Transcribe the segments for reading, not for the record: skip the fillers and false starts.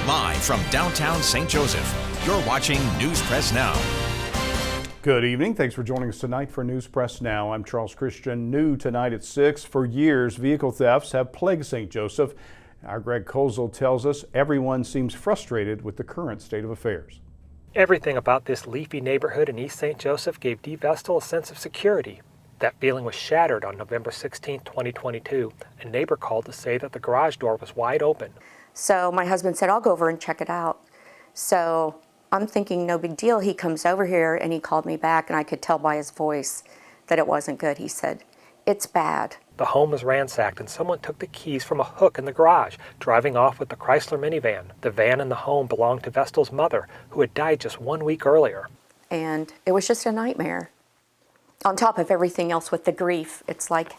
Live from downtown St. Joseph, you're watching News Press Now. Good evening. Thanks for joining us tonight for News Press Now. I'm Charles Christian. New tonight at 6. For years, vehicle thefts have plagued St. Joseph. Our Greg Kozel tells us everyone seems frustrated with the current state of affairs. Everything about this leafy neighborhood in East St. Joseph gave Dee Vestal a sense of security. That feeling was shattered on November 16, 2022. A neighbor called to say that the garage door was wide open. So my husband said, I'll go over and check it out. So I'm thinking no big deal. He comes over here and he called me back, and I could tell by his voice that it wasn't good. He said, it's bad. The home was ransacked and someone took the keys from a hook in the garage, driving off with the Chrysler minivan. The van and the home belonged to Vestal's mother, who had died just 1 week earlier. And it was just a nightmare. On top of everything else with the grief, it's like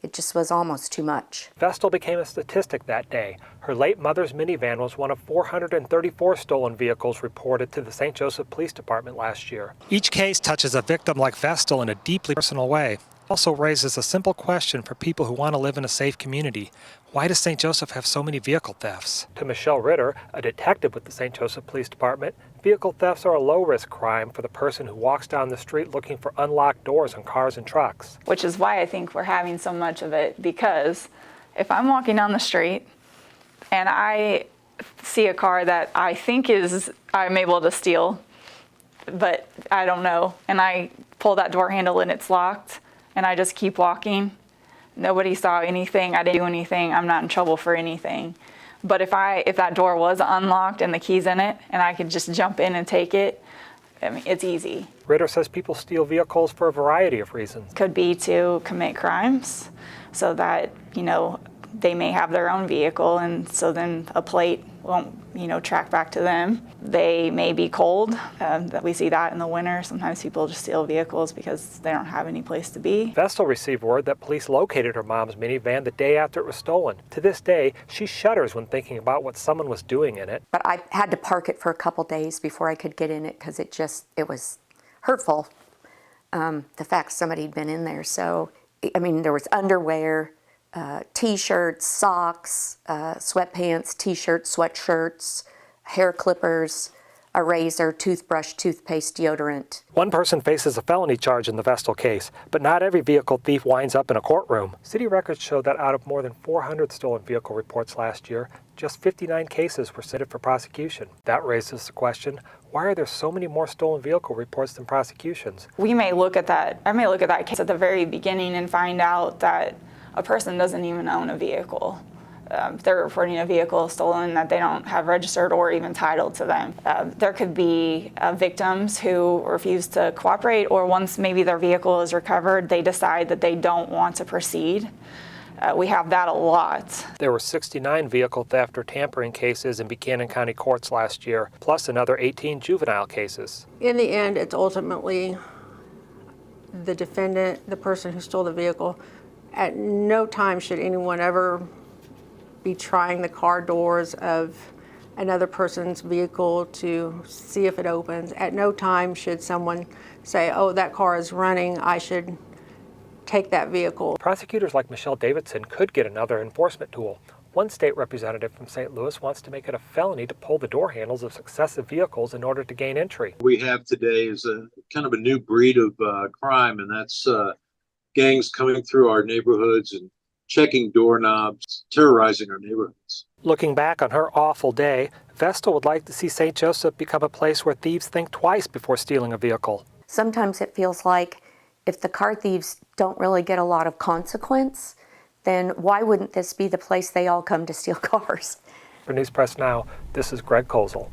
it just was almost too much. Vestal became a statistic that day. Her late mother's minivan was one of 434 stolen vehicles reported to the St. Joseph Police Department last year. Each case touches a victim like Vestal in a deeply personal way. Also raises a simple question for people who want to live in a safe community. Why does St. Joseph have so many vehicle thefts? To Michelle Ritter, a detective with the St. Joseph Police Department, vehicle thefts are a low-risk crime for the person who walks down the street looking for unlocked doors on cars and trucks. Which is why I think we're having so much of it, because if I'm walking down the street and I see a car that I think I'm able to steal, but I don't know, and I pull that door handle and it's locked, and I just keep walking. Nobody saw anything. I didn't do anything. I'm not in trouble for anything. But if that door was unlocked and the key's in it, and I could just jump in and take it, I mean, it's easy. Ritter says people steal vehicles for a variety of reasons. Could be to commit crimes, so that, they may have their own vehicle, and so then a plate won't, track back to them. They may be cold. That we see that in the winter. Sometimes people just steal vehicles because they don't have any place to be. Vestal received word that police located her mom's minivan the day after it was stolen. To this day, she shudders when thinking about what someone was doing in it. But I had to park it for a couple days before I could get in it, because it was hurtful, the fact somebody had been in there. So, there was underwear, T-shirts, socks, sweatpants, T-shirts, sweatshirts, hair clippers, a razor, toothbrush, toothpaste, deodorant. One person faces a felony charge in the Vestal case, but not every vehicle thief winds up in a courtroom. City records show that out of more than 400 stolen vehicle reports last year, just 59 cases were submitted for prosecution. That raises the question, why are there so many more stolen vehicle reports than prosecutions? I may look at that case at the very beginning and find out that a person doesn't even own a vehicle. They're reporting a vehicle stolen that they don't have registered or even titled to them. There could be victims who refuse to cooperate, or once maybe their vehicle is recovered, they decide that they don't want to proceed. We have that a lot. There were 69 vehicle theft or tampering cases in Buchanan County courts last year, plus another 18 juvenile cases. In the end, it's ultimately the defendant, the person who stole the vehicle. At no time should anyone ever be trying the car doors of another person's vehicle to see if it opens. At no time should someone say, oh, that car is running, I should take that vehicle. Prosecutors like Michelle Davidson could get another enforcement tool. One state representative from St. Louis wants to make it a felony to pull the door handles of successive vehicles in order to gain entry. We have today is a kind of a new breed of crime, and that's gangs coming through our neighborhoods and checking doorknobs, terrorizing our neighborhoods. Looking back on her awful day, Vestal would like to see St. Joseph become a place where thieves think twice before stealing a vehicle. Sometimes it feels like if the car thieves don't really get a lot of consequence, then why wouldn't this be the place they all come to steal cars? For News Press Now, this is Greg Kozel.